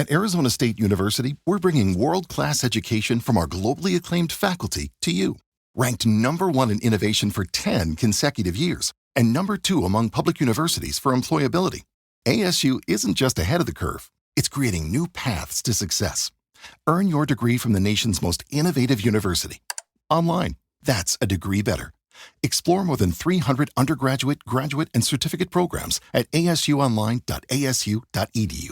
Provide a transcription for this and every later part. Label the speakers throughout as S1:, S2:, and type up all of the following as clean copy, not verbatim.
S1: At Arizona State University, we're bringing world-class education from our globally acclaimed faculty to you. Ranked #1 in innovation for 10 consecutive years and #2 among public universities for employability, ASU isn't just ahead of the curve, it's creating new paths to success. Earn your degree from the nation's most innovative university. Online, that's a degree better. Explore more than 300 undergraduate, graduate, and certificate programs at asuonline.asu.edu.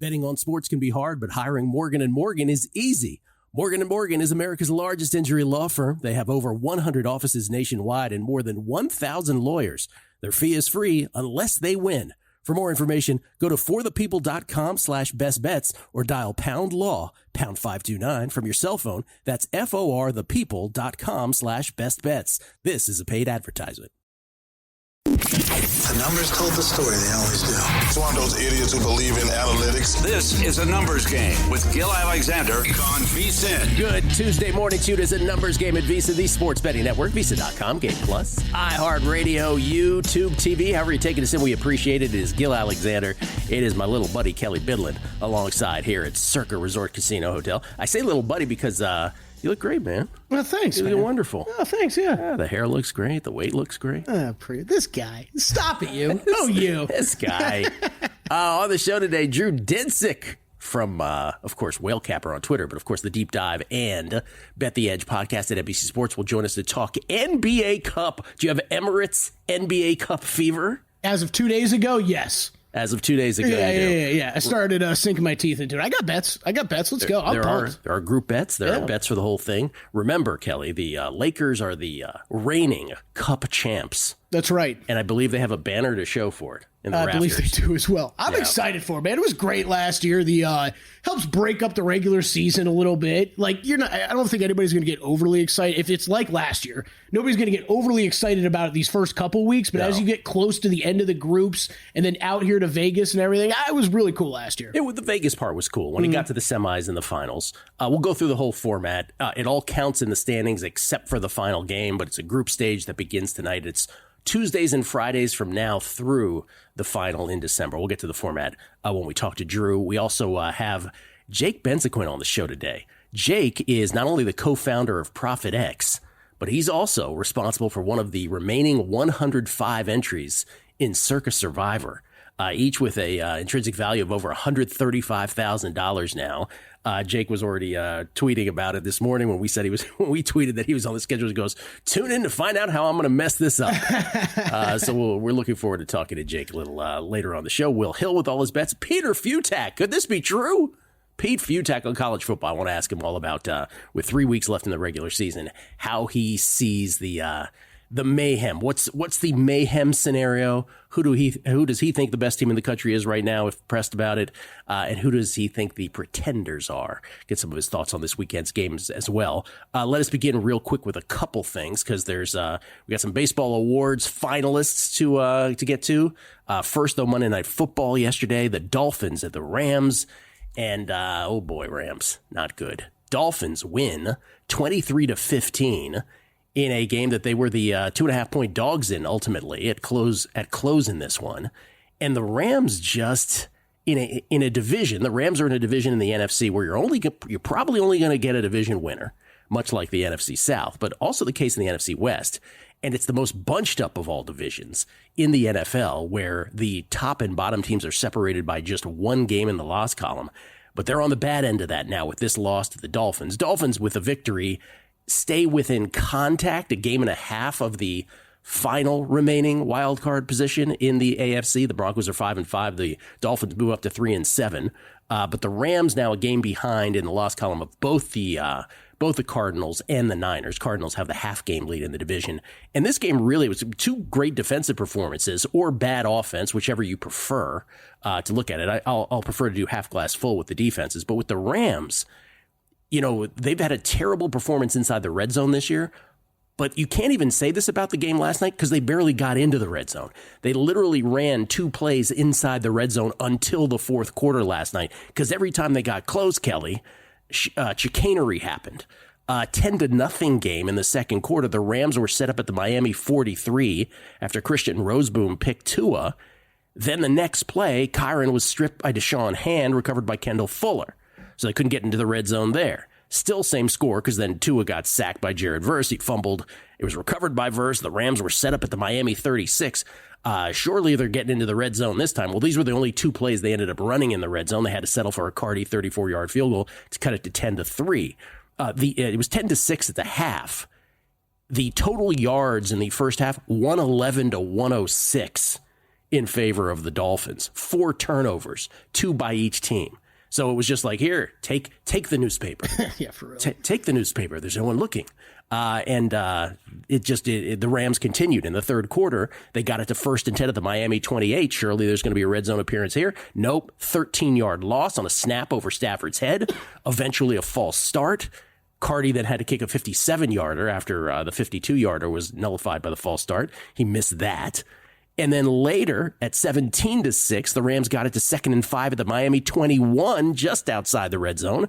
S2: Betting on sports can be hard, but hiring Morgan & Morgan is easy. Morgan & Morgan is America's largest injury law firm. They have over 100 offices nationwide and more than 1,000 lawyers. Their fee is free unless they win. For more information, go to forthepeople.com/bestbets or dial #law, #529 from your cell phone. That's forthepeople.com/bestbets. This is a paid advertisement.
S3: The numbers told the story, they always do.
S4: It's one of those idiots who believe in analytics.
S5: This is a numbers game with Gill Alexander on VSiN.
S2: Good Tuesday morning to you. It is a numbers game at Visa, the sports betting network, Visa.com, Game Plus, iHeartRadio, YouTube TV. However you take us in, we appreciate it. It is Gill Alexander. It is my little buddy, Kelley Bydlon, alongside here at Circa Resort Casino Hotel. I say little buddy because, you look great, man.
S6: Well, thanks,
S2: man. You're wonderful.
S6: Oh, thanks, yeah.
S2: The hair looks great. The weight looks great.
S6: This guy. Stop it, you. Oh, you.
S2: This guy. On the show today, Drew Dinsick from, of course, Whale Capper on Twitter, but, of course, the Deep Dive and Bet the Edge podcast at NBC Sports will join us to talk NBA Cup. Do you have Emirates NBA Cup fever?
S6: As of 2 days ago, yes.
S2: As of 2 days ago.
S6: Yeah. I started sinking my teeth into it. I got bets. Let's go.
S2: There are group bets. There are bets for the whole thing. Remember, Kelley, the Lakers are the reigning Cup champs.
S6: That's right.
S2: And I believe they have a banner to show for it in the rafters.
S6: I believe they do as well. I'm excited for it, man. It was great last year. The helps break up the regular season a little bit. Like I don't think anybody's going to get overly excited. If it's like last year, nobody's going to get overly excited about it these first couple weeks. But as you get close to the end of the groups and then out here to Vegas and everything, it was really cool last year.
S2: The Vegas part was cool when it got to the semis and the finals. We'll go through the whole format. It all counts in the standings except for the final game, but it's a group stage that begins tonight. It's Tuesdays and Fridays from now through the final in December. We'll get to the format when we talk to Drew. We also have Jake Benziquin on the show today. Jake is not only the co-founder of Profit X, but he's also responsible for one of the remaining 105 entries in Circa Survivor, each with a intrinsic value of over $135,000 now. Jake was already tweeting about it this morning when we tweeted that he was on the schedule. He goes, tune in to find out how I'm going to mess this up. So we're looking forward to talking to Jake a little later on the show. Will Hill with all his bets. Peter Futak. Could this be true? Pete Futak on college football. I want to ask him all about, with 3 weeks left in the regular season, how he sees the mayhem. What's the mayhem scenario? Who does he think the best team in the country is right now, if pressed about it? And who does he think the pretenders are? Get some of his thoughts on this weekend's games as well. Let us begin real quick with a couple things, because there's we got some baseball awards finalists to get to. First, though, Monday Night Football yesterday, the Dolphins at the Rams, and oh boy, Rams, not good. Dolphins win 23-15. In a game that they were the 2.5-point dogs in ultimately at close in this one. And the Rams just in a division, the Rams are in a division in the NFC where you're probably only going to get a division winner, much like the NFC South, but also the case in the NFC West. And it's the most bunched up of all divisions in the NFL, where the top and bottom teams are separated by just one game in the loss column. But they're on the bad end of that now with this loss to the Dolphins. Dolphins with a victory stay within contact, a game and a half of the final remaining wild card position in the AFC. The Broncos are 5-5. The Dolphins move up to 3-7. But the Rams now a game behind in the loss column of both the Cardinals and the Niners. Cardinals have the half game lead in the division. And this game really was two great defensive performances or bad offense, whichever you prefer to look at it. I'll prefer to do half glass full with the defenses. But with the Rams, they've had a terrible performance inside the red zone this year, but you can't even say this about the game last night because they barely got into the red zone. They literally ran 2 plays inside the red zone until the fourth quarter last night, because every time they got close, Kelley, chicanery happened. 10-0 game in the second quarter. The Rams were set up at the Miami 43 after Christian Roseboom picked Tua. Then the next play, Kyron was stripped by Deshaun Hand, recovered by Kendall Fuller. So they couldn't get into the red zone there. Still same score, because then Tua got sacked by Jared Verse. He fumbled. It was recovered by Verse. The Rams were set up at the Miami 36. Surely they're getting into the red zone this time. Well, these were the only 2 plays they ended up running in the red zone. They had to settle for a Cardi 34-yard field goal to cut it to 10-3. It was 10-6 at the half. The total yards in the first half, 111 to 106 in favor of the Dolphins. 4 turnovers, 2 by each team. So it was just like, here, take the newspaper.
S6: Yeah, for real.
S2: Take the newspaper. There's no one looking. The Rams continued in the third quarter. They got it to 1st and 10 at the Miami 28. Surely there's going to be a red zone appearance here. Nope. 13-yard loss on a snap over Stafford's head. Eventually a false start. Cardi then had to kick a 57-yarder after the 52-yarder was nullified by the false start. He missed that. And then later, at 17-6, the Rams got it to 2nd and 5 at the Miami 21, just outside the red zone.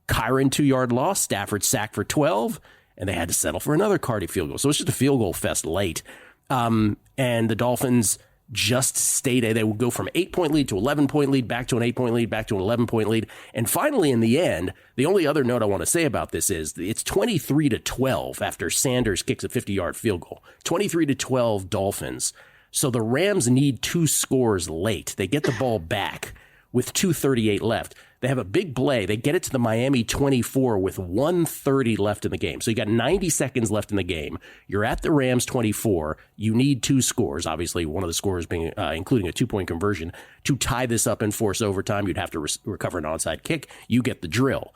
S2: Kyron 2-yard loss, Stafford sacked for 12, and they had to settle for another Cardi field goal. So it's just a field goal fest late. And the Dolphins just stayed. They would go from 8-point lead to 11-point lead, back to an 8-point lead, back to an 11-point lead. And finally, in the end, the only other note I want to say about this is it's 23-12 after Sanders kicks a 50-yard field goal. 23-12 Dolphins. So the Rams need 2 scores late. They get the ball back with 2:38 left. They have a big play. They get it to the Miami 24 with 1:30 left in the game. So you got 90 seconds left in the game. You're at the Rams 24. You need 2 scores. Obviously, one of the scores being including a 2-point conversion to tie this up and force overtime. You'd have to recover an onside kick. You get the drill.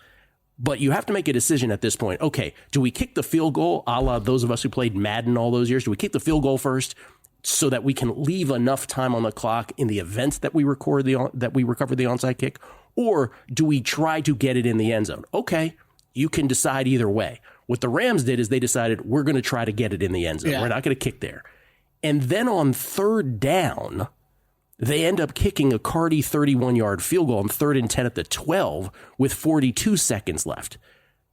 S2: But you have to make a decision at this point. Okay, do we kick the field goal, a la those of us who played Madden all those years? Do we kick the field goal first, so that we can leave enough time on the clock in the event that we recover the onside kick? Or do we try to get it in the end zone? Okay, you can decide either way. What the Rams did is they decided we're going to try to get it in the end zone. Yeah. We're not going to kick there. And then on 3rd down, they end up kicking a Cardi 31-yard field goal on 3rd and 10 at the 12 with 42 seconds left.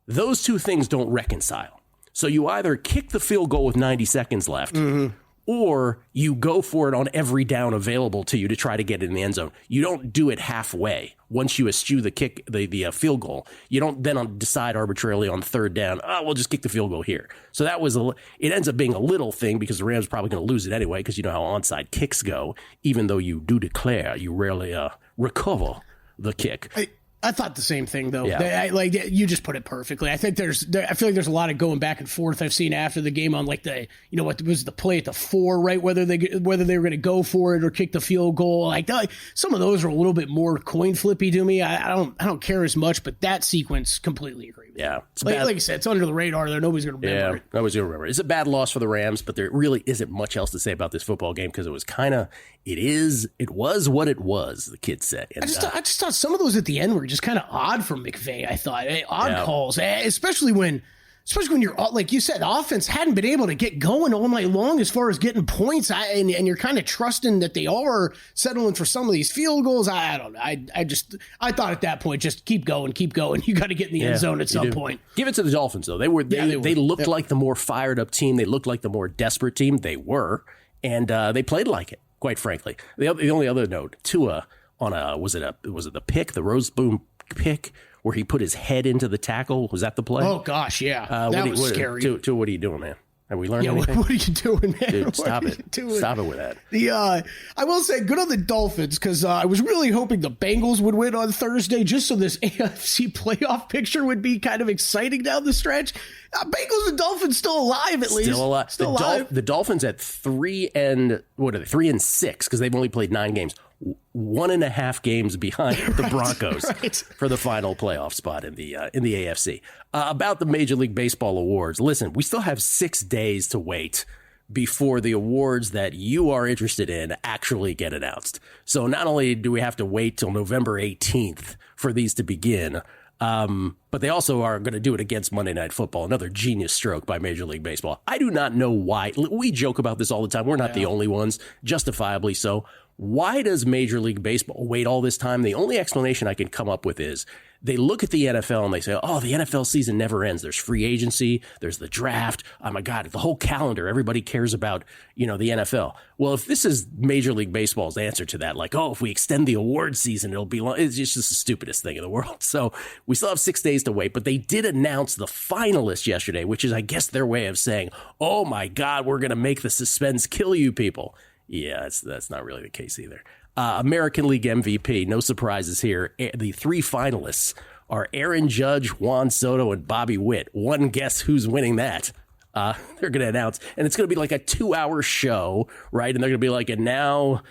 S2: Those 2 things don't reconcile. So you either kick the field goal with 90 seconds left, or you go for it on every down available to you to try to get it in the end zone. You don't do it halfway. Once you eschew the kick, the field goal, you don't then decide arbitrarily on 3rd down, we'll just kick the field goal here. So that was it ends up being a little thing because the Rams are probably going to lose it anyway, because you know how onside kicks go. Even though you do declare, you rarely recover the kick.
S6: I thought the same thing, though.
S2: Yeah.
S6: You just put it perfectly. I feel like there's a lot of going back and forth I've seen after the game on what was the play at the 4, right? Whether they were going to go for it or kick the field goal. Some of those are a little bit more coin flippy to me. I don't care as much, but that sequence completely agree with.
S2: Yeah,
S6: like I said, it's under the radar. There, nobody's going to remember it.
S2: Nobody's going to remember it. It's a bad loss for the Rams, but there really isn't much else to say about this football game because it was it was what it was. The kids say. And,
S6: I just thought some of those at the end were just kind of odd from McVay. I thought odd calls, especially when you're like you said, the offense hadn't been able to get going all night long as far as getting points, and you're kind of trusting that they are settling for some of these field goals. I don't know. I thought at that point, just keep going. You got to get in the end zone at some point.
S2: Give it to the Dolphins though. They looked like the more fired up team. They looked like the more desperate team. They were, and they played like it. Quite frankly, the only other note, Tua on was it the pick, the Rose Boom pick, where he put his head into the tackle? Was that the play?
S6: Oh gosh, yeah, that was scary.
S2: Tua, what are you doing, man? Have we learned anything?
S6: What are you doing, man?
S2: Dude, stop it. Stop it with that.
S6: I will say good on the Dolphins because I was really hoping the Bengals would win on Thursday just so this AFC playoff picture would be kind of exciting down the stretch. Bengals and Dolphins still alive at least.
S2: Still alive. The Dolphins at 3 and 6 because they've only played 9 games. 1.5 games behind the Broncos for the final playoff spot in the AFC. About the Major League Baseball awards, listen, we still have 6 days to wait before the awards that you are interested in actually get announced. So not only do we have to wait till November 18th for these to begin, but they also are going to do it against Monday Night Football, another genius stroke by Major League Baseball. I do not know why. We joke about this all the time. We're not the only ones, justifiably so. why does Major League Baseball wait all this time? The only explanation I can come up with is they look at the NFL and they say, oh, the NFL season never ends. There's free agency. There's the draft. Oh, my God, the whole calendar. Everybody cares about, the NFL. Well, if this is Major League Baseball's answer to that, like, oh, if we extend the award season, it'll be long. It's just the stupidest thing in the world. So we still have 6 days to wait. But they did announce the finalists yesterday, which is, I guess, their way of saying, oh, my God, we're going to make the suspense kill you people. Yeah, that's not really the case either. American League MVP, no surprises here. The 3 finalists are Aaron Judge, Juan Soto, and Bobby Witt. One guess who's winning that. They're going to announce, and it's going to be like a 2-hour show, right? And they're going to be like, and now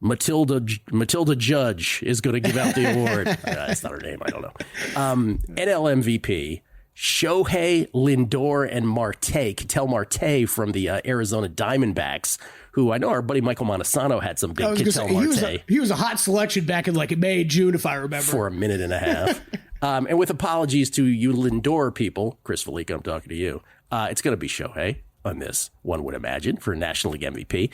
S2: Matilda Judge is going to give out the award. That's not her name. I don't know. NL MVP. Shohei, Lindor, and Marte, Ketel Marte from the Arizona Diamondbacks, who I know our buddy Michael Montesano had some good Ketel Marte.
S6: He was a hot selection back in like May, June, if I remember.
S2: For a minute and a half. And with apologies to you Lindor people, Chris Felica, I'm talking to you, it's going to be Shohei on this, one would imagine, for National League MVP.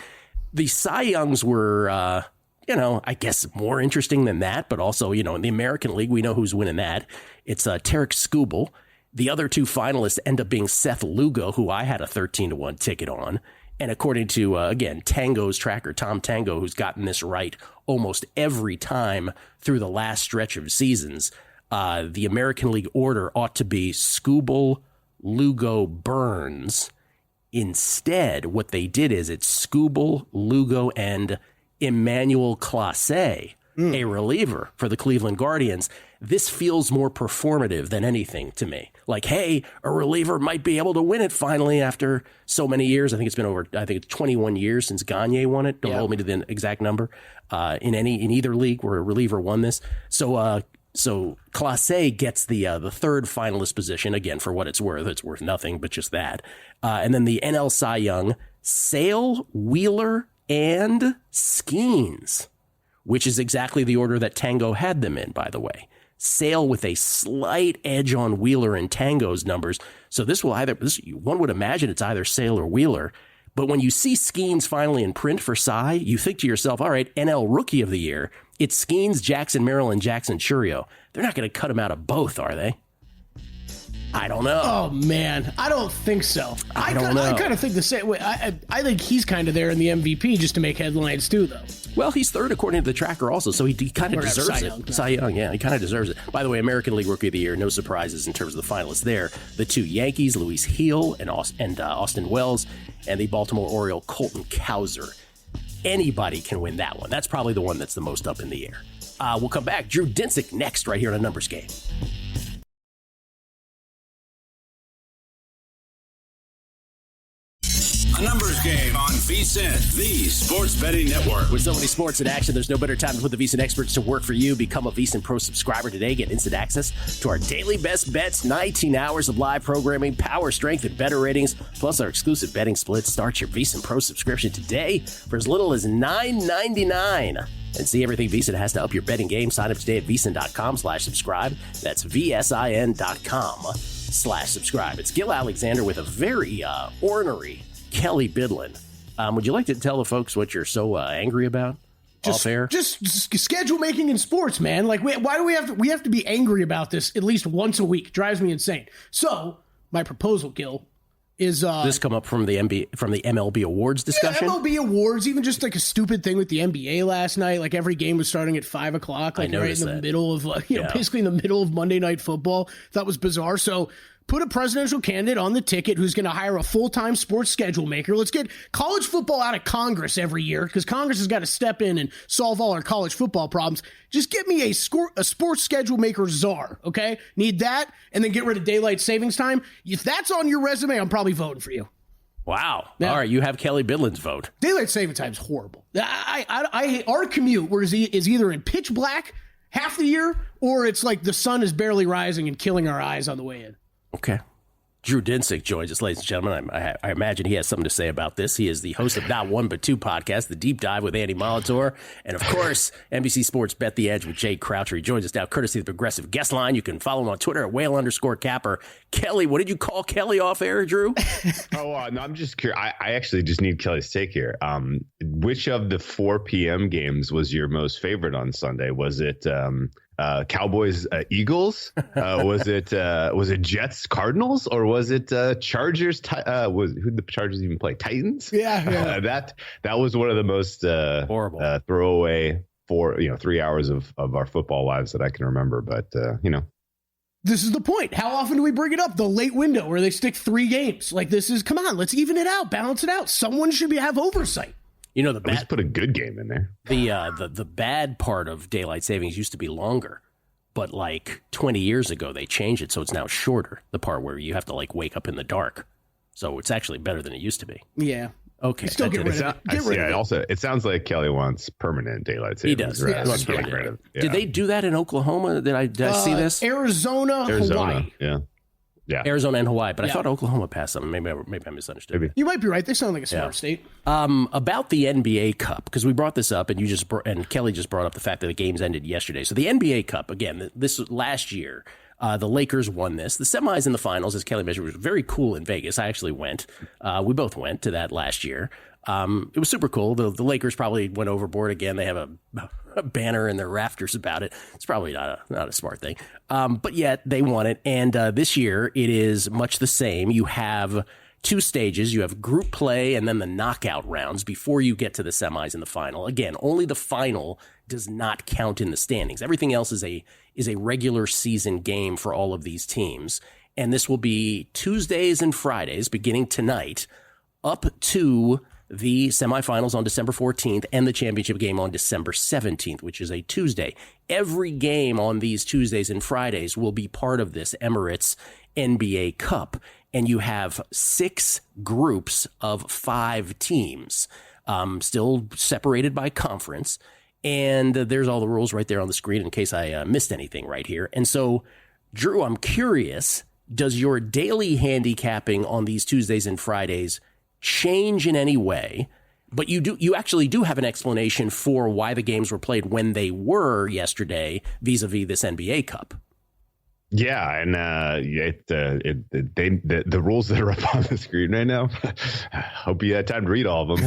S2: The Cy Youngs were, I guess more interesting than that, but also, in the American League, we know who's winning that. It's Tarek Skubal. The other 2 finalists end up being Seth Lugo, who I had a 13-1 ticket on. And according to, again, Tango's tracker, Tom Tango, who's gotten this right almost every time through the last stretch of seasons, the American League order ought to be Skubal, Lugo, Burns. Instead, what they did is it's Skubal, Lugo, and Emmanuel Clase, a reliever for the Cleveland Guardians. This feels more performative than anything to me. Like, hey, a reliever might be able to win it finally after so many years. I think it's 21 years since Gagne won it. Don't hold me to the exact number. In either league where a reliever won this. So Clase gets the 3rd finalist position, again, for what it's worth nothing but just that. And then the NL Cy Young, Sale, Wheeler, and Skeens, which is exactly the order that Tango had them in, by the way. Sale with a slight edge on Wheeler and Tango's numbers. So this will one would imagine it's either Sale or Wheeler. But when you see Skeens finally in print for Cy, you think to yourself, all right, NL Rookie of the Year, it's Skeens, Jackson Merrill, and Jackson Churio. They're not going to cut him out of both, are they? I don't know.
S6: Oh, man. I don't think so.
S2: I don't know.
S6: I kind of think the same way. I think he's kind of there in the MVP just to make headlines, too, though.
S2: Well, he's 3rd according to the tracker also, so he kind of deserves it. Cy Young, yeah, he kind of deserves it. By the way, American League Rookie of the Year, no surprises in terms of the finalists there. The 2 Yankees, Luis Gil and Austin Wells, and the Baltimore Oriole, Colton Cowser. Anybody can win that one. That's probably the one that's the most up in the air. We'll come back. Drew Dinsick next right here on A Numbers Game.
S5: A Numbers Game on VSiN, the Sports Betting Network.
S2: With so many sports in action, there's no better time to put the VSiN experts to work for you. Become a VSiN Pro subscriber today. Get instant access to our daily best bets, 19 hours of live programming, power, strength, and better ratings, plus our exclusive betting splits. Start your VSiN Pro subscription today for as little as $9.99. And see everything VSiN has to up your betting game. Sign up today at VSiN.com/subscribe. That's VSIN.com/subscribe. It's Gill Alexander with a very ornery Kelley Bydlon. Would you like to tell the folks what you're so angry about off air?
S6: Just schedule making in sports, man. Like, why do we have to be angry about this at least once a week? Drives me insane. So my proposal, Gill, is
S2: this come up from the MLB awards discussion?
S6: Yeah, MLB awards, even just like a stupid thing with the NBA last night. Like every game was starting at 5 o'clock, like right in the middle of basically in the middle of Monday Night Football. That was bizarre. So put a presidential candidate on the ticket who's going to hire a full-time sports schedule maker. Let's get college football out of Congress every year because Congress has got to step in and solve all our college football problems. Just get me a sports schedule maker czar, okay? Need that, and then get rid of daylight savings time. If that's on your resume, I'm probably voting for you.
S2: Wow. Now, all right, you have Kelley Bydlon's vote.
S6: Daylight saving time is horrible. I hate our commute, where is either in pitch black half the year, or it's like the sun is barely rising and killing our eyes on the way in.
S2: Okay. Drew Dinsick joins us, ladies and gentlemen. I imagine he has something to say about this. He is the host of Not One But Two podcast, The Deep Dive with Andy Molitor, and of course, NBC Sports Bet the Edge with Jay Croucher. He joins us now, courtesy of the Progressive Guest Line. You can follow him on Twitter at @whale_capper. Kelley, what did you call Kelley off air, Drew?
S7: No, I'm just curious. I actually just need Kelley's take here. Which of the 4 p.m. games was your most favorite on Sunday? Was it Cowboys Eagles? Was it Jets Cardinals, or was it Chargers? Who did the Chargers even play? Titans?
S6: Yeah.
S7: That was one of the most
S2: horrible
S7: throwaway 3 hours of our football lives that I can remember. But
S6: this is the point. How often do we bring it up? The late window where they stick 3 games. Like, this is, come on, let's even it out, balance it out. Someone should have oversight.
S2: You know, the bad,
S7: put a good game in there.
S2: The bad part of daylight savings used to be longer, but like 20 years ago they changed it, so it's now shorter. The part where you have to like wake up in the dark, so it's actually better than it used to be.
S6: Yeah.
S2: Okay.
S6: Still get rid of it.
S7: Also, it sounds like Kelley wants permanent daylight savings.
S2: He does.
S7: Right?
S2: Yeah. Did they do that in Oklahoma? Did I see this?
S6: Arizona, Hawaii.
S7: Yeah.
S2: Arizona and Hawaii, but I thought Oklahoma passed something. Maybe I misunderstood.
S7: Maybe.
S6: You might be right. They sound like a smart state.
S2: About the NBA Cup, because we brought this up, and and Kelley just brought up the fact that the games ended yesterday. So the NBA Cup, again, this last year, the Lakers won this. The semis and the finals, as Kelley mentioned, was very cool in Vegas. I actually went. We both went to that last year. It was super cool. The Lakers probably went overboard again. They have a banner in their rafters about it. It's probably not a smart thing. But yet they won it. And this year it is much the same. You have 2 stages. You have group play and then the knockout rounds before you get to the semis and the final. Again, only the final does not count in the standings. Everything else is a regular season game for all of these teams. And this will be Tuesdays and Fridays beginning tonight up to the semifinals on December 14th and the championship game on December 17th, which is a Tuesday. Every game on these Tuesdays and Fridays will be part of this Emirates NBA Cup. And you have 6 groups of 5 teams, still separated by conference. And there's all the rules right there on the screen in case I missed anything right here. And so, Drew, I'm curious, does your daily handicapping on these Tuesdays and Fridays change in any way? But you actually do have an explanation for why the games were played when they were yesterday vis-a-vis this NBA Cup.
S7: Yeah, and the rules that are up on the screen right now, hope you had time to read all of them.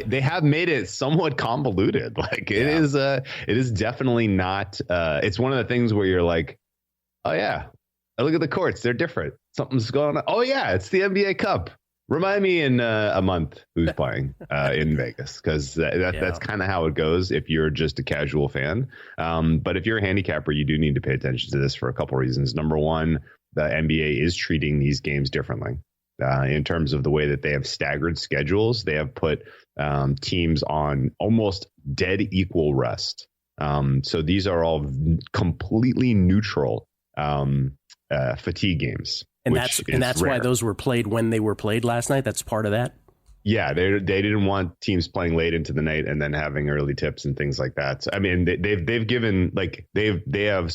S7: They have made it somewhat convoluted. Like it is definitely not. It's one of the things where you're like, oh yeah, look at the courts, they're different. Something's going on. Oh yeah, it's the NBA Cup. Remind me in a month who's playing in Vegas, because that's kind of how it goes if you're just a casual fan. But if you're a handicapper, you do need to pay attention to this for a couple reasons. Number one, the NBA is treating these games differently in terms of the way that they have staggered schedules. They have put teams on almost dead equal rest. So these are all completely neutral fatigue games.
S2: And that's rare. Why those were played when they were played last night. That's part of that.
S7: Yeah, they didn't want teams playing late into the night and then having early tips and things like that. So, I mean, they've given they have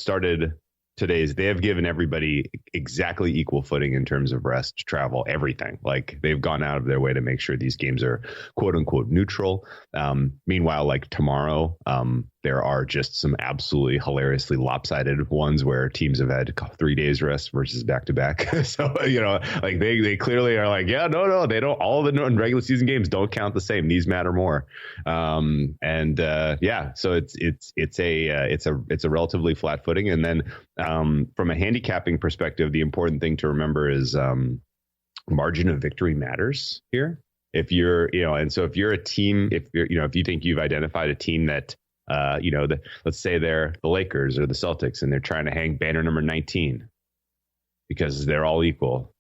S7: given everybody exactly equal footing in terms of rest, travel, everything. Like they've gone out of their way to make sure these games are quote unquote neutral. Meanwhile, like tomorrow, there are just some absolutely hilariously lopsided ones where teams have had 3 days rest versus back to back. So, like they clearly are like, yeah, no, they don't. All the regular season games don't count the same. These matter more. So it's a relatively flat footing. And then from a handicapping perspective, the important thing to remember is margin of victory matters here. If you're, if you're a team, if you think you've identified a team that, let's say they're the Lakers or the Celtics and they're trying to hang banner number 19 because they're all equal.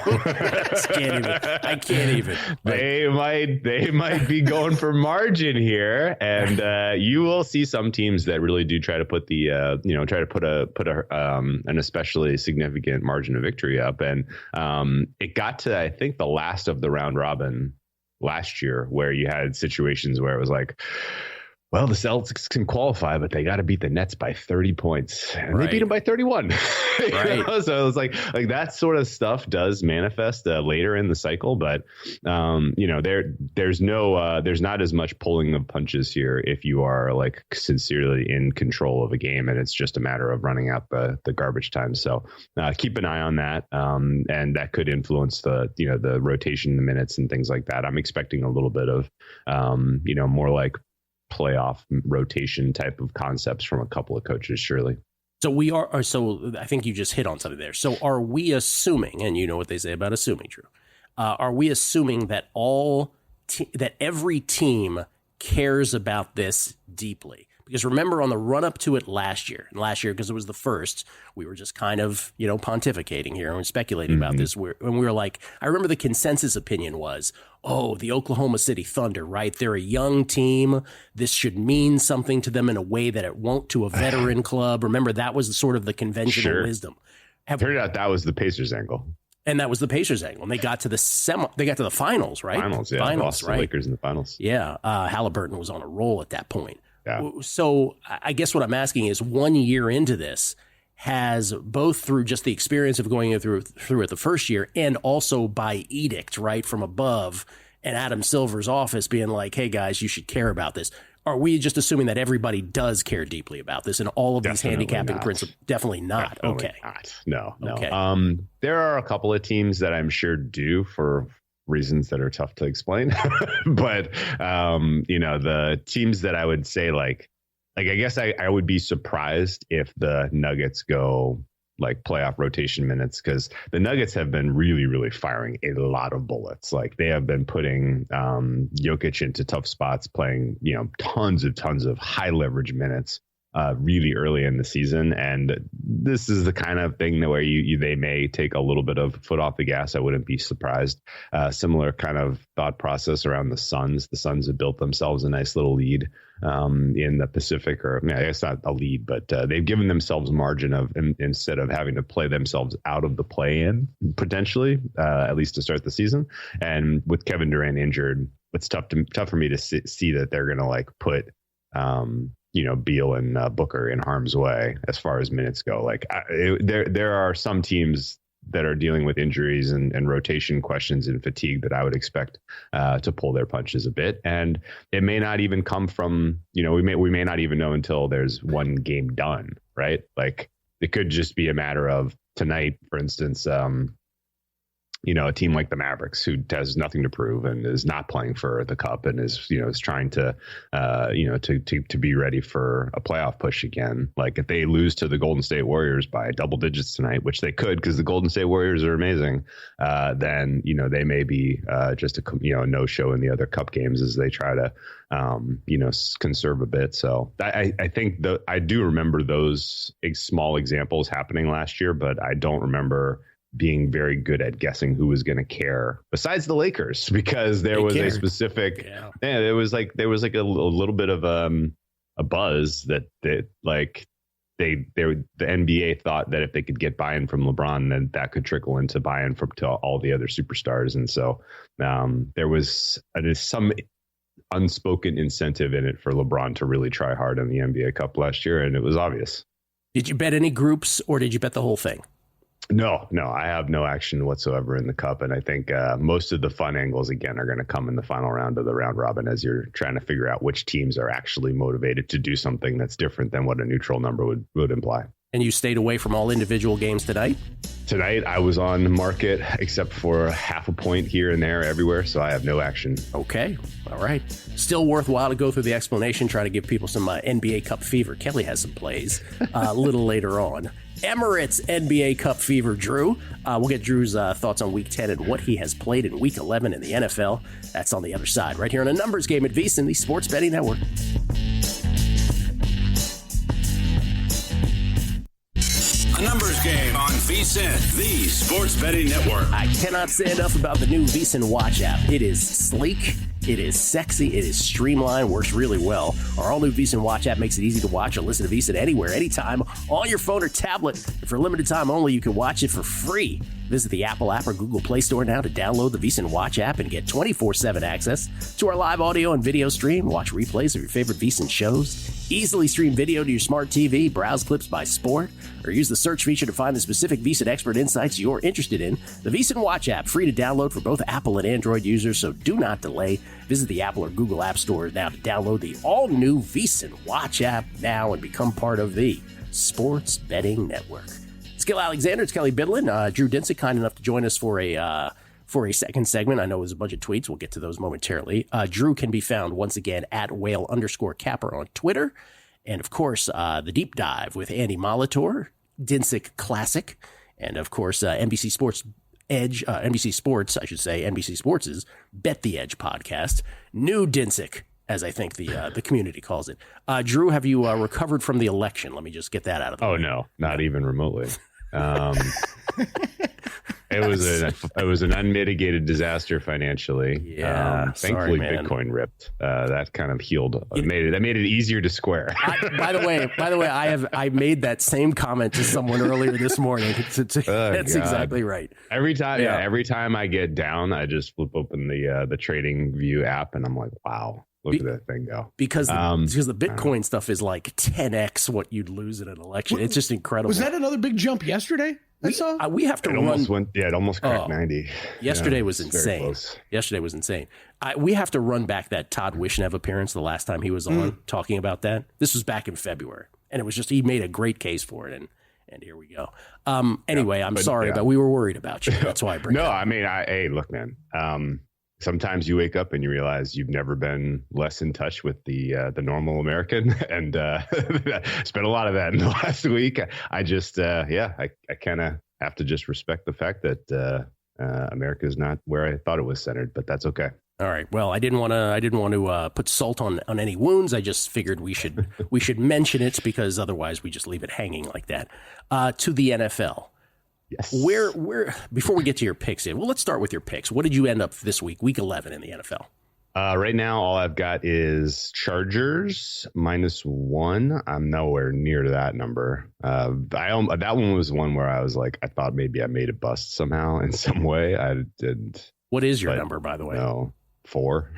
S2: I can't even.
S7: They might be going for margin here, and you will see some teams that really do try to put an especially significant margin of victory up. And it got to, I think, the last of the round robin last year where you had situations where it was like, well, the Celtics can qualify, but they got to beat the Nets by 30 points. And
S2: Right.
S7: they beat them by 31.
S2: Right.
S7: So it's like that sort of stuff does manifest later in the cycle. But, there's not as much pulling of punches here if you are like sincerely in control of a game and it's just a matter of running out the garbage time. So keep an eye on that. And that could influence the rotation, the minutes and things like that. I'm expecting a little bit of, more like playoff rotation type of concepts from a couple of coaches, surely.
S2: So so I think you just hit on something there. So are we assuming, and you know what they say about assuming, Drew, are we assuming that that every team cares about this deeply? Because remember, on the run up to it last year, because it was the first, we were just kind of, pontificating here and speculating about this. And we were like, I remember the consensus opinion was, oh, the Oklahoma City Thunder, right? They're a young team. This should mean something to them in a way that it won't to a veteran club. Remember, that was sort of the conventional wisdom.
S7: Turned out that was the Pacers angle.
S2: And that was the Pacers angle. And they got to the finals, right?
S7: Finals, yeah.
S2: Finals, right?
S7: Lakers in the finals.
S2: Yeah. Halliburton was on a roll at that point.
S7: Yeah.
S2: So I guess what I'm asking is, 1 year into this, has both through just the experience of going through it the first year and also by edict, right, from above, and Adam Silver's office being like, hey, guys, you should care about this. Are we just assuming that everybody does care deeply about this and all of these handicapping principles? Definitely not.
S7: Definitely
S2: okay.
S7: Not. No.
S2: Okay.
S7: There are a couple of teams that I'm sure do for reasons that are tough to explain. But, the teams that I would say like I guess I would be surprised if the Nuggets go like playoff rotation minutes, because the Nuggets have been really, really firing a lot of bullets. Like they have been putting Jokic into tough spots, playing, tons of high leverage minutes really early in the season. And this is the kind of thing that where they may take a little bit of foot off the gas. I wouldn't be surprised. Similar kind of thought process around the Suns. The Suns have built themselves a nice little lead in the Pacific, or I guess not a lead, but they've given themselves margin of instead of having to play themselves out of the play-in potentially, at least to start the season. And with Kevin Durant injured, it's tough for me to see that they're going to like put Beal and Booker in harm's way as far as minutes go. Like there are some teams that are dealing with injuries and rotation questions and fatigue that I would expect to pull their punches a bit. And it may not even come from, we may not even know until there's one game done, right? Like it could just be a matter of tonight, for instance, a team like the Mavericks, who has nothing to prove and is not playing for the cup and is trying to be ready for a playoff push again. Like if they lose to the Golden State Warriors by double digits tonight, which they could, because the Golden State Warriors are amazing, then, they may be just a no show in the other cup games as they try to, conserve a bit. So I think I do remember those small examples happening last year, but I don't remember being very good at guessing who was going to care besides the Lakers, because there was a specific, there was like a little bit of a buzz that the NBA thought that if they could get buy-in from LeBron, then that could trickle into buy-in to all the other superstars. And so there was some unspoken incentive in it for LeBron to really try hard in the NBA Cup last year. And it was obvious. Did you bet any groups or did you bet the whole thing? No, I have no action whatsoever in the cup. And I think most of the fun angles, again, are going to come in the final round of the round robin as you're trying to figure out which teams are actually motivated to do something that's different than what a neutral number would imply. And you stayed away from all individual games tonight? Tonight, I was on the market except for half a point here and there everywhere, so I have no action. Okay. All right. Still worthwhile to go through the explanation, try to give people some NBA Cup fever. Kelley has some plays a little later on. Emirates NBA Cup fever, Drew. We'll get Drew's thoughts on Week 10 and what he has played in Week 11 in the NFL. That's on the other side, right here on A Numbers Game at VSiN, the Sports Betting Network.
S5: A Numbers Game on VSiN, the Sports Betting Network.
S2: I cannot say enough about the new VSiN Watch app. It is sleek. It is sexy. It is streamlined. Works really well. Our all-new VSiN Watch app makes it easy to watch or listen to VSiN anywhere, anytime, on your phone or tablet. And for a limited time only, you can watch it for free. Visit the Apple app or Google Play Store now to download the VSiN Watch app and get 24/7 access to our live audio and video stream. Watch replays of your favorite VSiN shows, easily stream video to your smart TV, browse clips by sport, or use the search feature to find the specific VSiN expert insights you're interested in. The VSiN Watch app, free to download for both Apple and Android users, so do not delay. Visit the Apple or Google App Store now to download the all-new VSiN Watch app now and become part of the Sports Betting Network. It's Gill Alexander. It's Kelley Bydlon. Drew Dinsick, kind enough to join us for a second segment. I know it was a bunch of tweets. We'll get to those momentarily. Drew can be found once again at @whale_capper on Twitter. And of course, the deep dive with Andy Molitor, Dinsick Classic, and of course, NBC Sports' Bet the Edge podcast. New Dinsick, as I think the community calls it. Drew, have you recovered from the election? Let me just get that out of the way.
S7: Oh, no, not even remotely. It was an unmitigated disaster financially.
S2: Yeah,
S7: thankfully,
S2: sorry, man.
S7: Bitcoin ripped. That kind of healed. That made it easier to square.
S2: By the way, I made that same comment to someone earlier this morning. That's exactly right.
S7: Every time I get down, I just flip open the Trading View app, and I'm like, wow. Look at that thing go.
S2: Because the Bitcoin stuff is like 10x what you'd lose in an election. It's just incredible.
S6: Was that another big jump yesterday?
S2: We have to run.
S7: It almost cracked 90.
S2: Yesterday was insane. Yesterday was insane. We have to run back that Todd Wishnev appearance the last time he was on talking about that. This was back in February. And it was just, he made a great case for it. And here we go. Anyway, I'm sorry, but we were worried about you. That's why I bring it up.
S7: I mean, hey, look, man. Sometimes you wake up and you realize you've never been less in touch with the normal American, and spent a lot of that in the last week. I just, I kind of have to just respect the fact that America is not where I thought it was centered, but that's okay.
S2: All right. Well, I didn't want to put salt on any wounds. I just figured we should mention it because otherwise we just leave it hanging like that. To the NFL.
S7: Yes.
S2: Where before we get to your picks, let's start with your picks. What did you end up this week 11 in the NFL?
S7: Right now, all I've got is Chargers -1. I'm nowhere near to that number. That one was one where I was like, I thought maybe I made a bust somehow in some way. I didn't.
S2: What is your number, by the way?
S7: No, 4.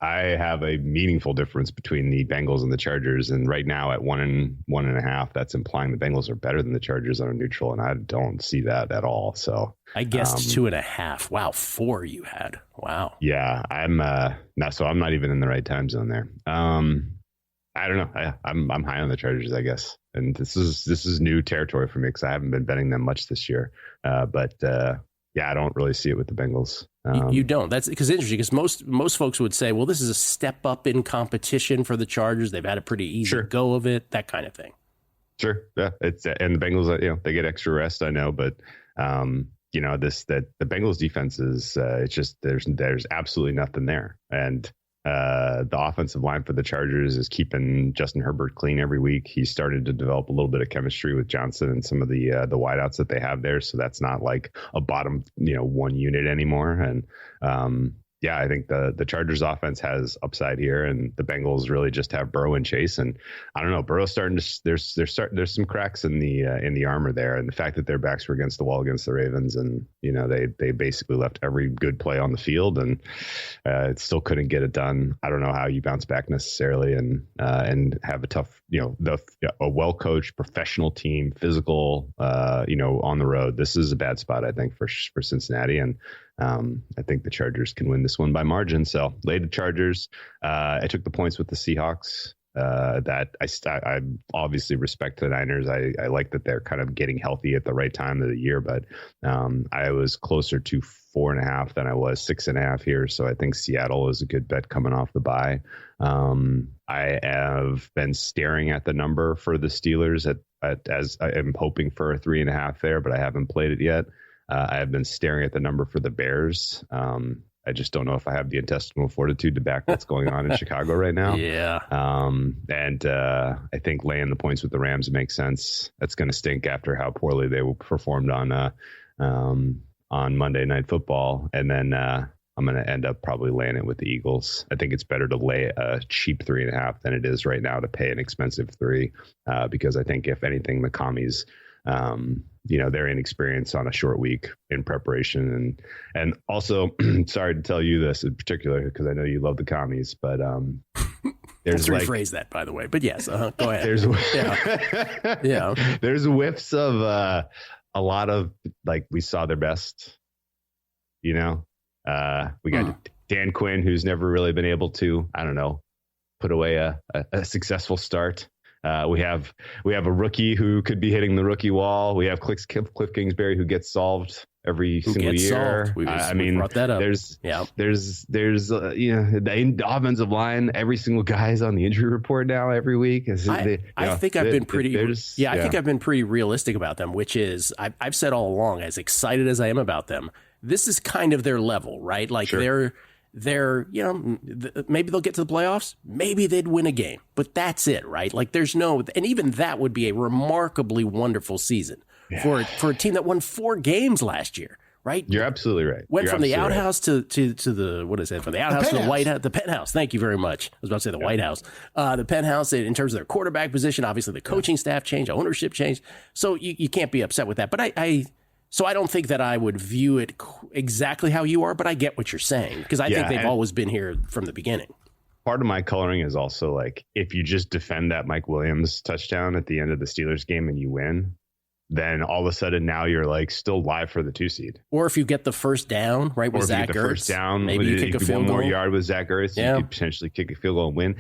S7: I have a meaningful difference between the Bengals and the Chargers, and right now at 1 and 1.5, that's implying the Bengals are better than the Chargers on a neutral, and I don't see that at all. So
S2: I guessed 2.5. Wow, 4 you had. Wow.
S7: Yeah, I'm not even in the right time zone there. I don't know. I'm high on the Chargers, I guess, and this is new territory for me because I haven't been betting them much this year. Yeah, I don't really see it with the Bengals.
S2: You don't. That's because it's interesting because most folks would say, well, this is a step up in competition for the Chargers. They've had a pretty easy go of it, that kind of thing.
S7: Sure. Yeah. And the Bengals, they get extra rest, I know, but the Bengals defense is it's just there's absolutely nothing there. And the offensive line for the Chargers is keeping Justin Herbert clean every week. He started to develop a little bit of chemistry with Johnson and some of the wideouts that they have there. So that's not like a bottom, one unit anymore. And I think the Chargers offense has upside here, and the Bengals really just have Burrow and Chase. And I don't know, Burrow's starting to there's some cracks in the armor there, and the fact that their backs were against the wall against the Ravens, and they basically left every good play on the field, and it still couldn't get it done. I don't know how you bounce back necessarily and have a tough, a well coached professional team, physical, on the road. This is a bad spot, I think, for Cincinnati, and I think the Chargers can win this one by margin. So laid the Chargers. I took the points with the Seahawks. That I obviously respect the Niners. I like that they're kind of getting healthy at the right time of the year, but I was closer to 4.5 than I was 6.5 here. So I think Seattle is a good bet coming off the bye. I have been staring at the number for the Steelers as I am hoping for a 3.5 there, but I haven't played it yet. I have been staring at the number for the Bears. I just don't know if I have the intestinal fortitude to back what's going on in Chicago right now.
S2: Yeah.
S7: I think laying the points with the Rams makes sense. That's going to stink after how poorly they performed on Monday Night Football. And then I'm going to end up probably laying it with the Eagles. I think it's better to lay a cheap 3.5 than it is right now to pay an expensive 3, because I think if anything, the commies their inexperience on a short week in preparation. And also, sorry to tell you this in particular, because I know you love the commies, but
S2: there's rephrase that, by the way. But yes, go ahead.
S7: There's
S2: yeah.
S7: There's whiffs of a lot of, like, we saw their best. We got Dan Quinn, who's never really been able to, I don't know, put away a successful start. We have a rookie who could be hitting the rookie wall. We have Cliff Kingsbury, who gets solved every single year.
S2: We brought that up.
S7: There's the offensive line. Every single guy's on the injury report now every week.
S2: I think I've been pretty realistic about them, which is I've said all along, as excited as I am about them, this is kind of their level, right? Like they're maybe they'll get to the playoffs, maybe they'd win a game, but that's it, right? Like and even that would be a remarkably wonderful season for a team that won 4 games last year, right?
S7: You're absolutely right.
S2: Went from the outhouse to the, what is it? From the outhouse to the White House, the penthouse. Thank you very much. I was about to say the White House, the penthouse in terms of their quarterback position. Obviously the coaching staff changed, ownership changed. So you can't be upset with that. But So I don't think that I would view it exactly how you are, but I get what you're saying, because I think they've always been here from the beginning.
S7: Part of my coloring is also, like, if you just defend that Mike Williams touchdown at the end of the Steelers game and you win, then all of a sudden now you're, like, still live for the 2 seed.
S2: Or if you get the first down, right, with Zach Ertz.
S7: First down,
S2: maybe you kick a field goal.
S7: One more yard with Zach Ertz, you could potentially kick a field goal and win.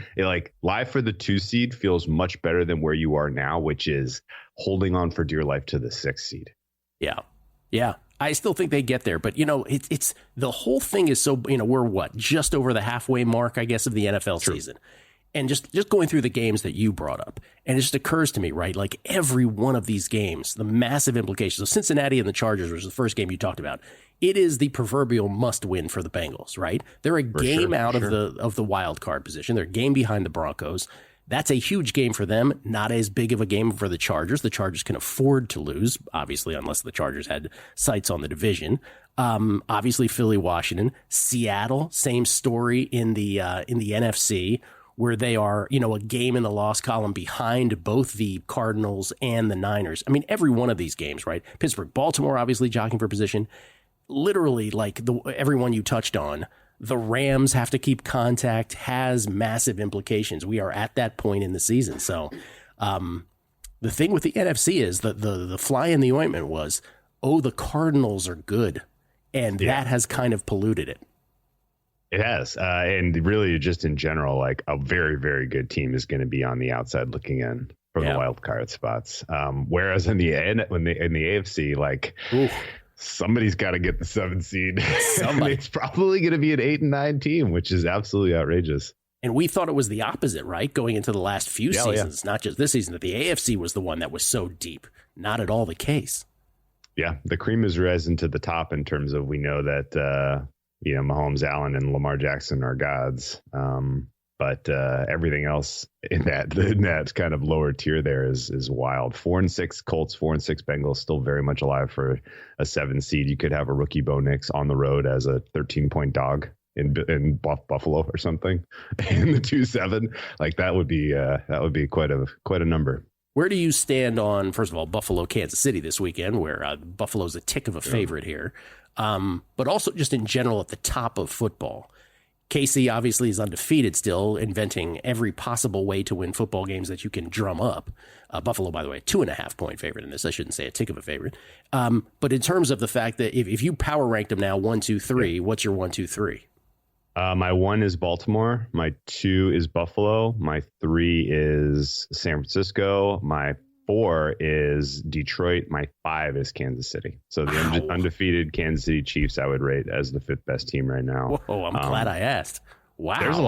S7: Live for the 2 seed feels much better than where you are now, which is holding on for dear life to the 6 seed.
S2: Yeah. I still think they get there, but it's the whole thing is so, we're just over the halfway mark, I guess, of the NFL season. And just going through the games that you brought up, and it just occurs to me, right? Like every one of these games, the massive implications of Cincinnati and the Chargers, which was the first game you talked about. It is the proverbial must win for the Bengals, right? They're a game out of the wild card position. They're a game behind the Broncos. That's a huge game for them, not as big of a game for the Chargers. The Chargers can afford to lose, obviously, unless the Chargers had sights on the division. Obviously, Philly, Washington, Seattle, same story in the NFC, where they are, a game in the loss column behind both the Cardinals and the Niners. I mean, every one of these games, right? Pittsburgh, Baltimore, obviously jockeying for position. Literally, like everyone you touched on. The Rams have to keep contact, has massive implications. We are at that point in the season. So the thing with the NFC is that the fly in the ointment was, the Cardinals are good. And that has kind of polluted it.
S7: It has. And really just in general, like a very, very good team is going to be on the outside looking in from the wild card spots. Whereas in the AFC, like... Oof. Somebody's got to get the 7 seed. It's probably going to be an 8 and 9 team, which is absolutely outrageous.
S2: And we thought it was the opposite, right? Going into the last few seasons, not just this season, that the AFC was the one that was so deep. Not at all the case.
S7: Yeah, the cream has risen to the top in terms of, we know that, Mahomes, Allen, and Lamar Jackson are gods. But everything else in that kind of lower tier there is wild. 4-6 Colts, 4-6 Bengals, still very much alive for a 7 seed. You could have a rookie Bo Nix on the road as a 13-point dog in Buffalo or something in the 2-7. Like that would be quite a number.
S2: Where do you stand on, first of all, Buffalo, Kansas City this weekend, where Buffalo's a tick of a favorite here, but also just in general at the top of football? KC obviously is undefeated still, inventing every possible way to win football games that you can drum up. Buffalo, by the way, 2.5-point favorite in this. I shouldn't say a tick of a favorite. But in terms of the fact that if you power ranked them now 1, 2, 3, what's your 1, 2, 3?
S7: My 1 is Baltimore. My 2 is Buffalo. My 3 is San Francisco. My 4 is Detroit. My 5 is Kansas City. So the undefeated Kansas City Chiefs I would rate as the 5th best team right now.
S2: Whoa, I'm glad I asked. Wow.
S7: There's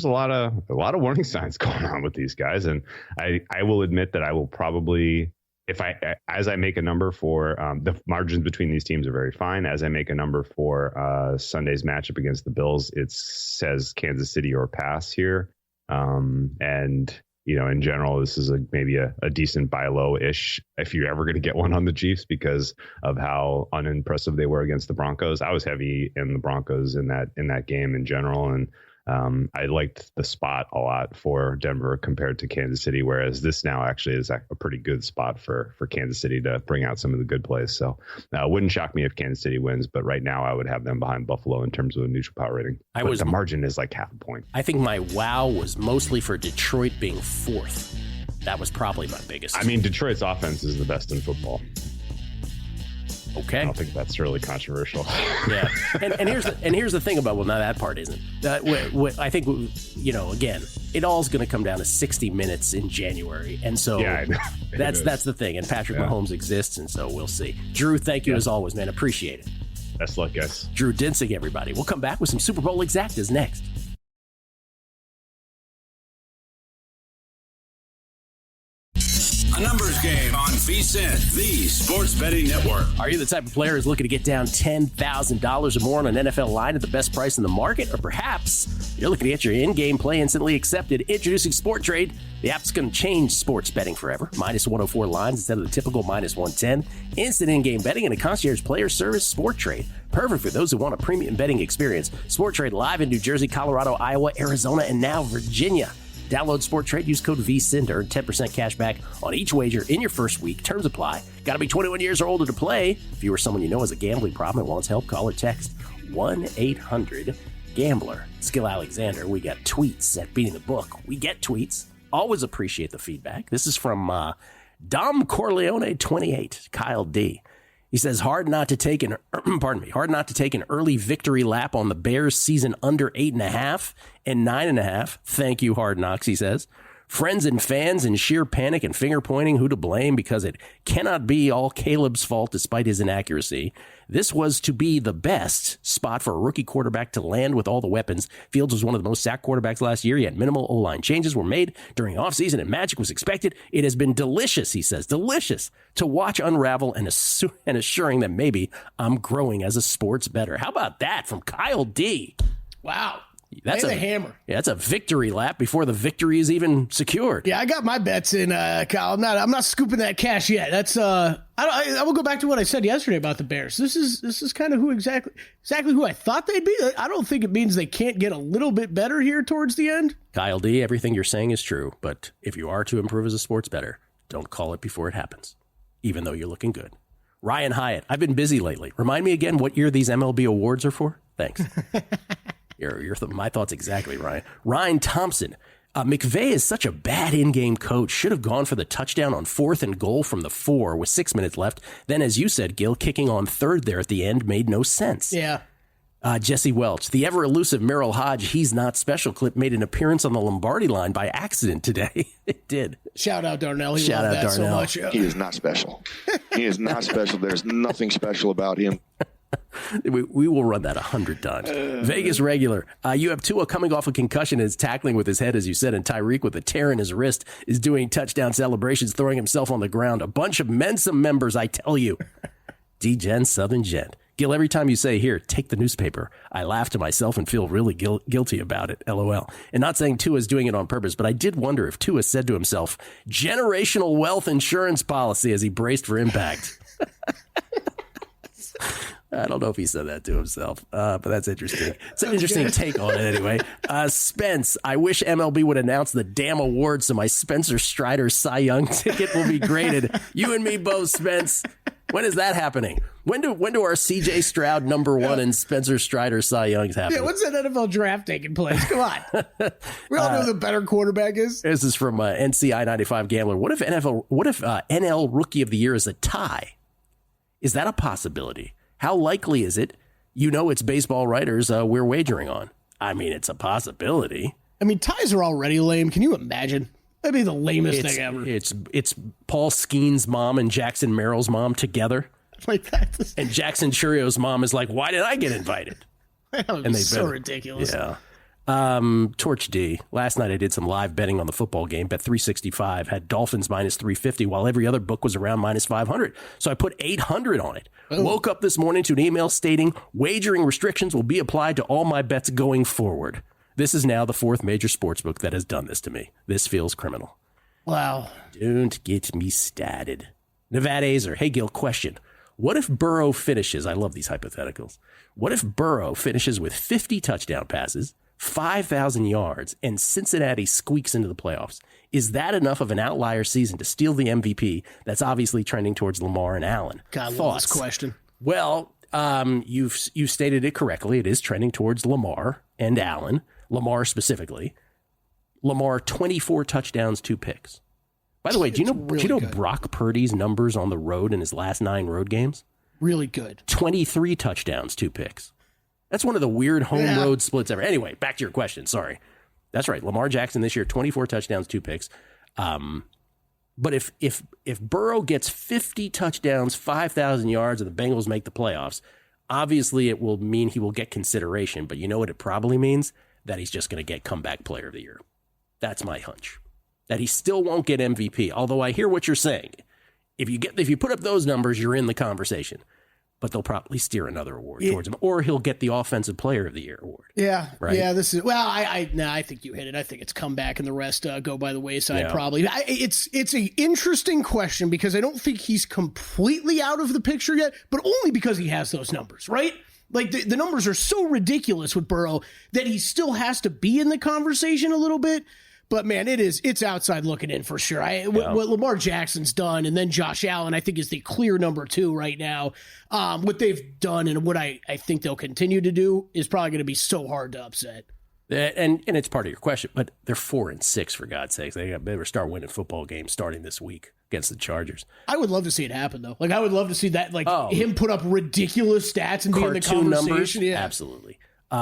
S7: a lot of warning signs going on with these guys, and I will admit that I will probably, as I make a number for the margins between these teams are very fine. As I make a number for Sunday's matchup against the Bills, it says Kansas City or pass here, and in general, this is maybe a decent buy low-ish if you're ever going to get one on the Chiefs because of how unimpressive they were against the Broncos. I was heavy in the Broncos in that game in general, and I liked the spot a lot for Denver compared to Kansas City, whereas this now actually is a pretty good spot for Kansas City to bring out some of the good plays. So it wouldn't shock me if Kansas City wins, but right now I would have them behind Buffalo in terms of a neutral power rating. The margin is like half a point.
S2: I think my wow was mostly for Detroit being fourth. That was probably my biggest.
S7: I mean, Detroit's offense is the best in football.
S2: Okay.
S7: I don't think that's really controversial.
S2: Yeah. And here's the thing about, well, now that part isn't. I think, again, it all is going to come down to 60 minutes in January. And so that's the thing. And Patrick Mahomes exists, and so we'll see. Drew, thank you as always, man. Appreciate it.
S7: Best luck, guys.
S2: Drew Dinsick, everybody. We'll come back with some Super Bowl exactas next.
S5: A numbers game on VSiN, the sports betting network.
S2: Are you the type of player who's looking to get down $10,000 or more on an NFL line at the best price in the market? Or perhaps you're looking to get your in-game play instantly accepted? Introducing Sport Trade. The app's going to change sports betting forever. Minus 104 lines instead of the typical minus 110. Instant in-game betting and a concierge player service. Sport Trade. Perfect for those who want a premium betting experience. Sport Trade live in New Jersey, Colorado, Iowa, Arizona, and now Virginia. Download Sport Trade, use code VSiN to earn 10% cash back on each wager in your first week. Terms apply. Got to be 21 years or older to play. If you or someone you know has a gambling problem and wants help, call or text 1-800-GAMBLER. Skill Alexander, we got tweets at Beating the Book. We get tweets. Always appreciate the feedback. This is from Dom Corleone 28, Kyle D. He says, hard not to take an early victory lap on the Bears season under 8.5 and 9.5. Thank you, Hard Knocks, he says. Friends and fans in sheer panic and finger pointing who to blame because it cannot be all Caleb's fault despite his inaccuracy. This was to be the best spot for a rookie quarterback to land with all the weapons. Fields was one of the most sacked quarterbacks last year, yet minimal O-line changes were made during offseason and magic was expected. It has been delicious, he says, delicious to watch unravel and assuring that maybe I'm growing as a sports bettor. How about that from Kyle D?
S6: Wow.
S2: That's
S6: a hammer.
S2: Yeah, that's a victory lap before the victory is even secured.
S6: Yeah, I got my bets in, Kyle. I'm not scooping that cash yet. That's I will go back to what I said yesterday about the Bears. This is kind of who exactly who I thought they'd be. I don't think it means they can't get a little bit better here towards the end.
S2: Kyle D, everything you're saying is true, but if you are to improve as a sports bettor, don't call it before it happens, even though you're looking good. Ryan Hyatt, I've been busy lately. Remind me again what year these MLB awards are for? Thanks. My thoughts exactly, Ryan. Ryan Thompson. McVay is such a bad in-game coach. Should have gone for the touchdown on 4th and goal from the 4 with 6 minutes left. Then, as you said, Gill, kicking on 3rd there at the end made no sense.
S6: Yeah.
S2: Jesse Welch. The ever-elusive Merrill Hodge He's Not Special clip made an appearance on the Lombardi line by accident today. It did.
S6: Shout out Darnell. Shout out that Darnell. So much.
S8: He is not special. He is not special. There's nothing special about him.
S2: We will run that 100 times. Vegas regular. You have Tua coming off a concussion and is tackling with his head, as you said, and Tyreek with a tear in his wrist is doing touchdown celebrations, throwing himself on the ground. A bunch of Mensa members, I tell you. D-Gen, Southern Gent. Gil, every time you say, here, take the newspaper, I laugh to myself and feel really guilty about it, LOL. And not saying Tua is doing it on purpose, but I did wonder if Tua said to himself, generational wealth insurance policy as he braced for impact. I don't know if he said that to himself, but that's interesting. It's an interesting take on it anyway. Spence, I wish MLB would announce the damn award so my Spencer Strider Cy Young ticket will be graded. You and me both, Spence. When is that happening? When do our CJ Stroud #1 and Spencer Strider Cy Youngs happen?
S6: Yeah, when's that NFL draft taking place? Come on. We all know who the better quarterback is.
S2: This is from NCI 95 Gambler. What if NL Rookie of the Year is a tie? Is that a possibility? How likely is it? You know it's baseball writers we're wagering on. I mean, it's a possibility.
S6: I mean, ties are already lame. Can you imagine? That'd be the lamest thing ever.
S2: It's Paul Skeen's mom and Jackson Merrill's mom together.
S6: Like that.
S2: And Jackson Churio's mom is like, why did I get invited?
S6: That would be so ridiculous.
S2: Yeah. Torch D. Last night I did some live betting on the football game. Bet 365 had Dolphins -350 while every other book was around -500. So I put 800 on it. Ooh. Woke up this morning to an email stating wagering restrictions will be applied to all my bets going forward. This is now the 4th major sports book that has done this to me. This feels criminal.
S6: Wow.
S2: Don't get me started. Nevada Azer. Hey, Gil, question. What if Burrow finishes? I love these hypotheticals. What if Burrow finishes with 50 touchdown passes, 5,000 yards, and Cincinnati squeaks into the playoffs. Is that enough of an outlier season to steal the MVP that's obviously trending towards Lamar and Allen?
S6: God, I love this question.
S2: Well, you've stated it correctly. It is trending towards Lamar and Allen. Lamar specifically. Lamar, 24 touchdowns, 2 picks. By the way, do you know Brock Purdy's numbers on the road in his last 9 road games?
S6: Really good.
S2: 23 touchdowns, 2 picks. That's one of the weird home road splits ever. Anyway, back to your question. Sorry. That's right. Lamar Jackson this year, 24 touchdowns, 2 picks. But if Burrow gets 50 touchdowns, 5,000 yards, and the Bengals make the playoffs, obviously it will mean he will get consideration. But you know what it probably means? That he's just going to get comeback player of the year. That's my hunch. That he still won't get MVP. Although I hear what you're saying. If you put up those numbers, you're in the conversation. But they'll probably steer another award towards him, or he'll get the Offensive Player of the Year award.
S6: Yeah,
S2: right?
S6: Yeah. This is I think you hit it. I think it's comeback, and the rest go by the wayside. Probably. It's an interesting question because I don't think he's completely out of the picture yet, but only because he has those numbers, right? Like the numbers are so ridiculous with Burrow that he still has to be in the conversation a little bit. But, man, it's outside looking in for sure. What Lamar Jackson's done, and then Josh Allen, I think, is the clear number 2 right now. What they've done and what I think they'll continue to do is probably going to be so hard to upset.
S2: And it's part of your question, but they're 4-6, for God's sakes. They better start winning football games starting this week against the Chargers.
S6: I would love to see it happen, though. Like, I would love to see that, him put up ridiculous stats and be in the conversation.
S2: Numbers?
S6: Yeah.
S2: Absolutely.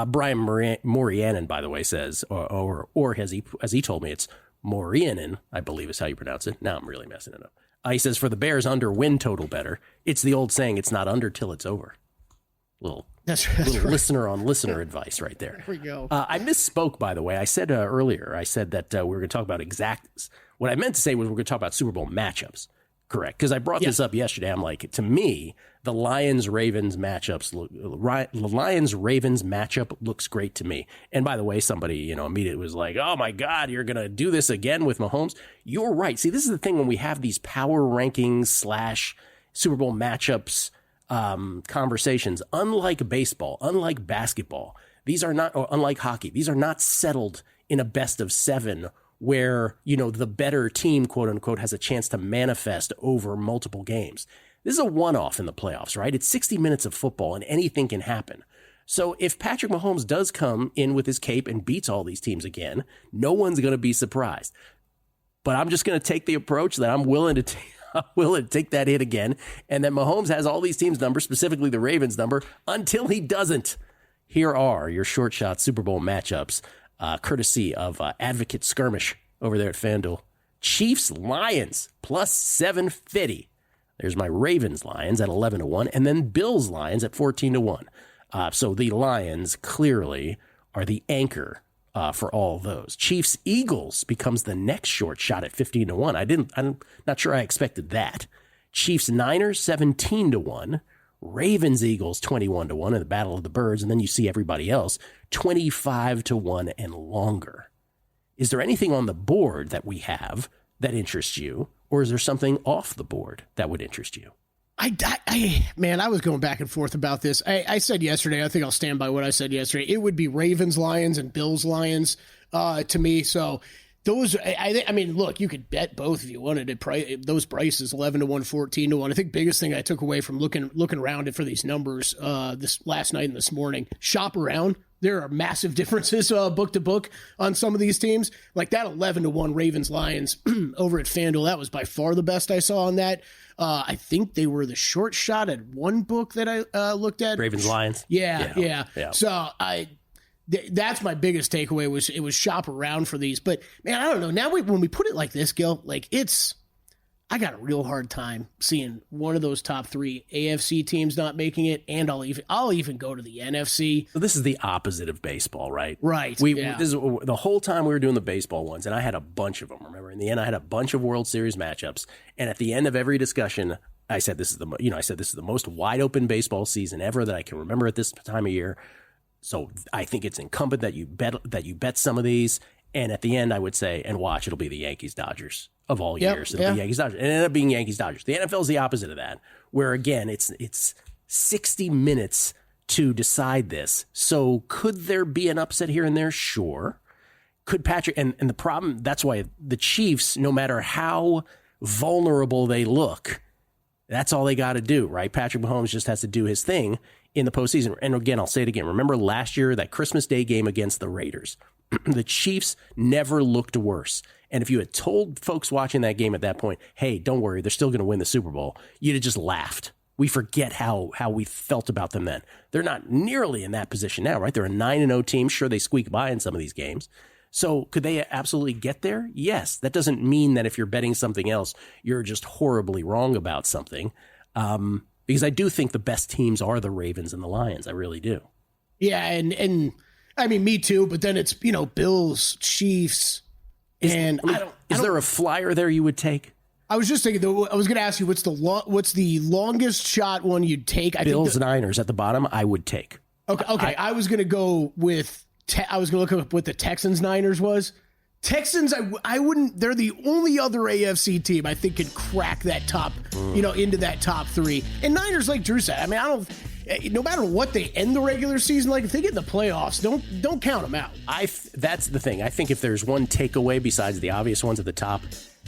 S2: Brian Morianen, by the way, says, or as he told me, it's Morianen, I believe is how you pronounce it. Now I'm really messing it up. He says, for the Bears, under win total better. It's the old saying, it's not under till it's over. That's right. Listener on listener advice right there.
S6: There we go.
S2: I misspoke, by the way. I said earlier, that we were going to talk about exactas. What I meant to say was we're going to talk about Super Bowl matchups. Correct. Because I brought this up yesterday. I'm like, to me, the Lions-Ravens matchup looks great to me. And by the way, somebody, immediately was like, oh my God, you're going to do this again with Mahomes. You're right. See, this is the thing when we have these power rankings / Super Bowl matchups conversations, unlike baseball, unlike basketball, these are not, or unlike hockey, these are not settled in a best of 7 where, the better team, quote unquote, has a chance to manifest over multiple games. This is a one-off in the playoffs, right? It's 60 minutes of football and anything can happen. So if Patrick Mahomes does come in with his cape and beats all these teams again, no one's going to be surprised. But I'm just going to take the approach that I'm willing to take that hit again, and that Mahomes has all these teams' numbers, specifically the Ravens' number, until he doesn't. Here are your short shot Super Bowl matchups. Courtesy of Advocate Skirmish over there at FanDuel. Chiefs-Lions plus 750. There's my Ravens-Lions at 11-1, and then Bills-Lions at 14-1. So the Lions clearly are the anchor for all those. Chiefs-Eagles becomes the next short shot at 15-1. I'm not sure I expected that. Chiefs-Niners 17-1. Ravens-Eagles 21-1 in the Battle of the Birds, and then you see everybody else 25-1 and longer. Is there anything on the board that we have that interests you, or is there something off the board that would interest you?
S6: I was going back and forth about this. I said yesterday, I think I'll stand by what I said yesterday. It would be Ravens-Lions and Bills-Lions to me. So those, I mean, look, you could bet both if you wanted it. Those prices, 11-1, 14-1. I think biggest thing I took away from looking around it for these numbers this last night and this morning, shop around. There are massive differences book to book on some of these teams. Like that 11-1 Ravens-Lions over at FanDuel, that was by far the best I saw on that. I think they were the short shot at one book that I looked at.
S2: Ravens-Lions?
S6: Yeah. So that's my biggest takeaway was it was shop around for these. But, man, I don't know. Now when we put it like this, Gill, like I got a real hard time seeing one of those top 3 AFC teams not making it, and I'll even go to the NFC.
S2: So this is the opposite of baseball, right?
S6: Right.
S2: This is the whole time we were doing the baseball ones, and I had a bunch of them. Remember, in the end, I had a bunch of World Series matchups, and at the end of every discussion, I said this is the most wide open baseball season ever that I can remember at this time of year. So I think it's incumbent that you bet some of these. And at the end, I would say, and watch, it'll be the Yankees-Dodgers of all years. It'll be Yankees-Dodgers. And it ended up being Yankees-Dodgers. The NFL is the opposite of that, where, again, it's 60 minutes to decide this. So could there be an upset here and there? Sure. Could Patrick, and the problem, that's why the Chiefs, no matter how vulnerable they look, that's all they got to do, right? Patrick Mahomes just has to do his thing in the postseason. And again, I'll say it again. Remember last year, that Christmas Day game against the Raiders? The Chiefs never looked worse. And if you had told folks watching that game at that point, hey, don't worry, they're still going to win the Super Bowl, you'd have just laughed. We forget how we felt about them then. They're not nearly in that position now, right? They're a 9-0 team. Sure, they squeak by in some of these games. So could they absolutely get there? Yes. That doesn't mean that if you're betting something else, you're just horribly wrong about something. Because I do think the best teams are the Ravens and the Lions. I really do.
S6: Yeah, and I mean, me too. But then it's, Bills, Chiefs, is there a flyer there you would take? I was just thinking, I was going to ask you, what's the longest shot one you'd take?
S2: Bills, Niners at the bottom, I would take.
S6: Okay. I was going to go with, I was going to look up what the Texans Niners was. Texans, I wouldn't, they're the only other AFC team I think could crack that top, into that top three. And Niners, like Drew said, I mean, no matter what they end the regular season, like if they get in the playoffs, don't count them out.
S2: That's the thing. I think if there's one takeaway besides the obvious ones at the top,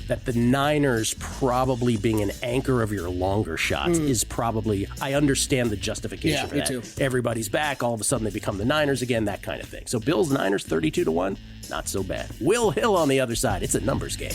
S2: that the Niners probably being an anchor of your longer shots is probably, I understand the justification for that. Too. Everybody's back. All of a sudden they become the Niners again, that kind of thing. So Bills, Niners, 32-1, not so bad. Will Hill on the other side. It's a numbers game.